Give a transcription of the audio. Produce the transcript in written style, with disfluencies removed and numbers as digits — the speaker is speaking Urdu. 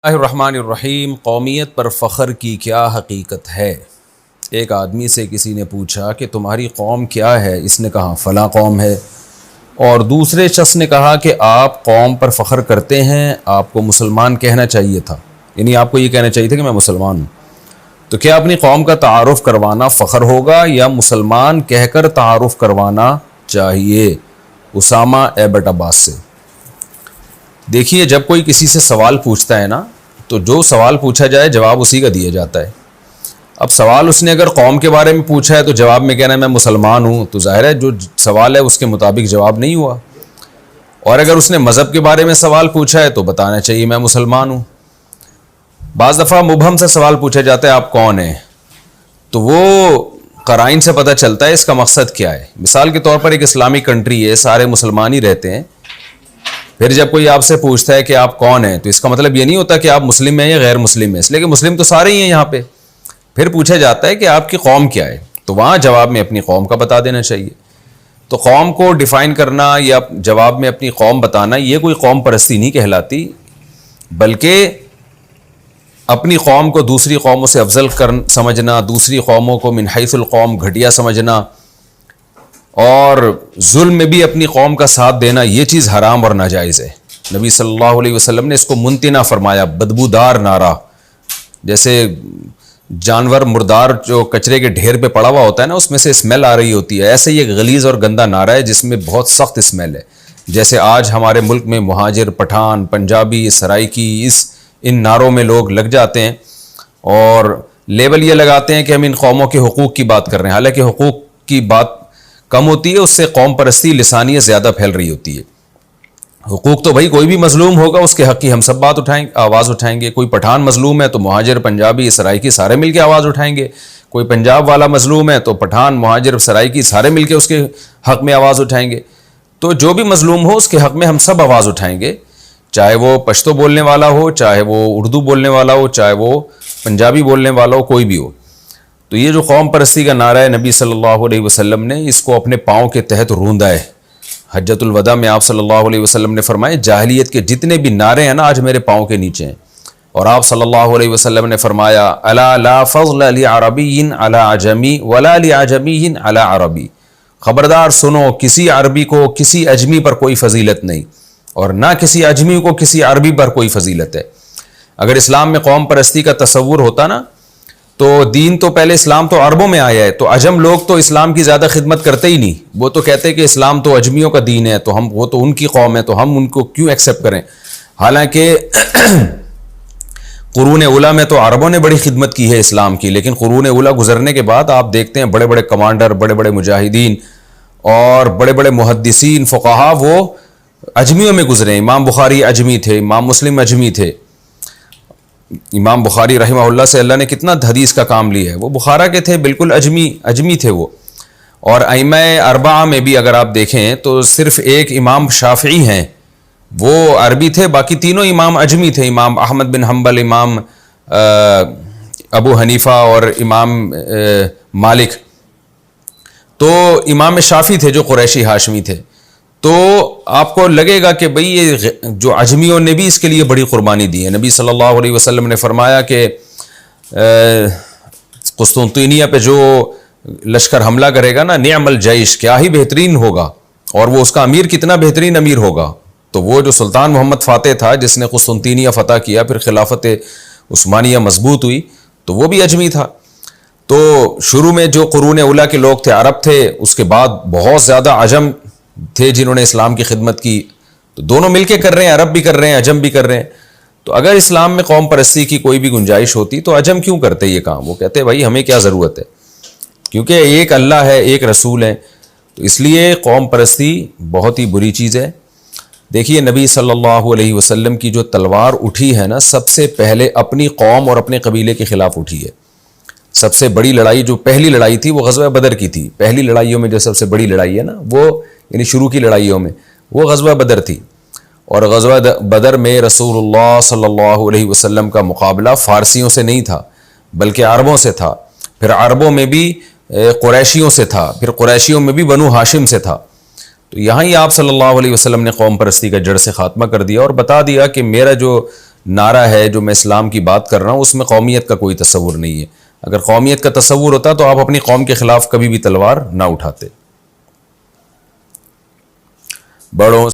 الرحمن الرحیم۔ قومیت پر فخر کی کیا حقیقت ہے؟ ایک آدمی سے کسی نے پوچھا کہ تمہاری قوم کیا ہے؟ اس نے کہا فلاں قوم ہے، اور دوسرے شخص نے کہا کہ آپ قوم پر فخر کرتے ہیں، آپ کو مسلمان کہنا چاہیے تھا، یعنی آپ کو یہ کہنا چاہیے تھا کہ میں مسلمان ہوں۔ تو کیا اپنی قوم کا تعارف کروانا فخر ہوگا یا مسلمان کہہ کر تعارف کروانا چاہیے؟ اسامہ ایبٹ عباس سے۔ دیکھیے، جب کوئی کسی سے سوال پوچھتا ہے نا، تو جو سوال پوچھا جائے جواب اسی کا دیا جاتا ہے۔ اب سوال اس نے اگر قوم کے بارے میں پوچھا ہے تو جواب میں کہنا ہے میں مسلمان ہوں، تو ظاہر ہے جو سوال ہے اس کے مطابق جواب نہیں ہوا۔ اور اگر اس نے مذہب کے بارے میں سوال پوچھا ہے تو بتانا چاہیے میں مسلمان ہوں۔ بعض دفعہ مبہم سے سوال پوچھا جاتا ہے آپ کون ہیں، تو وہ قرائن سے پتہ چلتا ہے اس کا مقصد کیا ہے۔ مثال کے طور پر ایک اسلامی کنٹری ہے، سارے مسلمان ہی رہتے ہیں، پھر جب کوئی آپ سے پوچھتا ہے کہ آپ کون ہیں تو اس کا مطلب یہ نہیں ہوتا کہ آپ مسلم ہیں یا غیر مسلم ہیں، اس لیے کہ مسلم تو سارے ہی ہیں یہاں پہ۔ پھر پوچھا جاتا ہے کہ آپ کی قوم کیا ہے، تو وہاں جواب میں اپنی قوم کا بتا دینا چاہیے۔ تو قوم کو ڈیفائن کرنا یا جواب میں اپنی قوم بتانا، یہ کوئی قوم پرستی نہیں کہلاتی، بلکہ اپنی قوم کو دوسری قوموں سے افضل سمجھنا، دوسری قوموں کو من حیث القوم گھٹیا سمجھنا، اور ظلم میں بھی اپنی قوم کا ساتھ دینا، یہ چیز حرام اور ناجائز ہے۔ نبی صلی اللہ علیہ وسلم نے اس کو منتنا فرمایا، بدبودار نعرہ، جیسے جانور مردار جو کچرے کے ڈھیر پہ پڑا ہوا ہوتا ہے نا، اس میں سے اسمیل آ رہی ہوتی ہے، ایسے یہ غلیظ اور گندا نعرہ ہے جس میں بہت سخت اسمیل ہے۔ جیسے آج ہمارے ملک میں مہاجر، پٹھان، پنجابی، سرائکی، ان نعروں میں لوگ لگ جاتے ہیں اور لیبل یہ لگاتے ہیں کہ ہم ان قوموں کے حقوق کی بات کر رہے ہیں، حالانکہ حقوق کی بات کم ہوتی ہے، اس سے قوم پرستی لسانیت زیادہ پھیل رہی ہوتی ہے۔ حقوق تو بھائی کوئی بھی مظلوم ہوگا اس کے حق کی ہم سب آواز اٹھائیں گے۔ کوئی پٹھان مظلوم ہے تو مہاجر، پنجابی، سرائکی سارے مل کے آواز اٹھائیں گے۔ کوئی پنجاب والا مظلوم ہے تو پٹھان، مہاجر، سرائکی سارے مل کے اس کے حق میں آواز اٹھائیں گے۔ تو جو بھی مظلوم ہو اس کے حق میں ہم سب آواز اٹھائیں گے، چاہے وہ پشتو بولنے والا ہو، چاہے وہ اردو بولنے والا ہو، چاہے وہ پنجابی بولنے والا ہو، کوئی بھی ہو۔ تو یہ جو قوم پرستی کا نعرہ ہے، نبی صلی اللہ علیہ وسلم نے اس کو اپنے پاؤں کے تحت روندا ہے۔ حجۃ الوداع میں آپ صلی اللہ علیہ وسلم نے فرمایا جاہلیت کے جتنے بھی نعرے ہیں نا آج میرے پاؤں کے نیچے ہیں۔ اور آپ صلی اللہ علیہ وسلم نے فرمایا الا لا فضل لعربی علی عجمی ولا لعجمی علی عربی، خبردار سنو، کسی عربی کو کسی اجمی پر کوئی فضیلت نہیں، اور نہ کسی اجمی کو کسی عربی پر کوئی فضیلت ہے۔ اگر اسلام میں قوم پرستی کا تصور ہوتا نا، تو دین تو پہلے اسلام تو عربوں میں آیا ہے، تو عجم لوگ تو اسلام کی زیادہ خدمت کرتے ہی نہیں، وہ تو کہتے کہ اسلام تو اجمیوں کا دین ہے، تو وہ تو ان کی قوم ہے، تو ہم ان کو کیوں ایکسیپٹ کریں؟ حالانکہ قرون اولیٰ میں تو عربوں نے بڑی خدمت کی ہے اسلام کی، لیکن قرون اولیٰ گزرنے کے بعد آپ دیکھتے ہیں بڑے بڑے کمانڈر، بڑے بڑے مجاہدین اور بڑے بڑے محدثین، فقہا وہ اجمیوں میں گزرے ہیں۔ امام بخاری اجمی تھے، امام مسلم اجمی تھے۔ امام بخاری رحمہ اللہ سے اللہ نے کتنا حدیث کا کام لیا ہے، وہ بخارا کے تھے، بالکل اجمی تھے وہ۔ اور ائمہ اربعہ میں بھی اگر آپ دیکھیں تو صرف ایک امام شافعی ہیں، وہ عربی تھے، باقی تینوں امام اجمی تھے، امام احمد بن حنبل، امام ابو حنیفہ اور امام مالک۔ تو امام شافعی تھے جو قریشی ہاشمی تھے۔ تو آپ کو لگے گا کہ بھئی یہ جو اجمیوں نے بھی اس کے لیے بڑی قربانی دی ہے۔ نبی صلی اللہ علیہ وسلم نے فرمایا کہ قسطنطنیہ پہ جو لشکر حملہ کرے گا نا، نعم الجیش، کیا ہی بہترین ہوگا، اور وہ اس کا امیر کتنا بہترین امیر ہوگا۔ تو وہ جو سلطان محمد فاتح تھا جس نے قسطنطنیہ فتح کیا، پھر خلافت عثمانیہ مضبوط ہوئی، تو وہ بھی اجمی تھا۔ تو شروع میں جو قرون اولیٰ کے لوگ تھے عرب تھے، اس کے بعد بہت زیادہ عجم تھے جنہوں نے اسلام کی خدمت کی، تو دونوں مل کے کر رہے ہیں، عرب بھی کر رہے ہیں، عجم بھی کر رہے ہیں۔ تو اگر اسلام میں قوم پرستی کی کوئی بھی گنجائش ہوتی تو عجم کیوں کرتے یہ کام؟ وہ کہتے بھائی ہمیں کیا ضرورت ہے، کیونکہ ایک اللہ ہے، ایک رسول ہے۔ تو اس لیے قوم پرستی بہت ہی بری چیز ہے۔ دیکھیے نبی صلی اللہ علیہ وسلم کی جو تلوار اٹھی ہے نا، سب سے پہلے اپنی قوم اور اپنے قبیلے کے خلاف اٹھی ہے۔ سب سے بڑی لڑائی جو پہلی لڑائی تھی وہ غزوہ بدر کی تھی۔ پہلی لڑائیوں میں جو سب سے بڑی لڑائی ہے نا، وہ یعنی شروع کی لڑائیوں میں وہ غزوہ بدر تھی۔ اور غزوہ بدر میں رسول اللہ صلی اللہ علیہ وسلم کا مقابلہ فارسیوں سے نہیں تھا بلکہ عربوں سے تھا، پھر عربوں میں بھی قریشیوں سے تھا، پھر قریشیوں میں بھی بنو ہاشم سے تھا۔ تو یہاں ہی آپ صلی اللہ علیہ وسلم نے قوم پرستی کا جڑ سے خاتمہ کر دیا اور بتا دیا کہ میرا جو نعرہ ہے جو میں اسلام کی بات کر رہا ہوں، اس میں قومیت کا کوئی تصور نہیں ہے. اگر قومیت کا تصور ہوتا تو آپ اپنی قوم کے خلاف کبھی بھی تلوار نہ اٹھاتے. بڑوں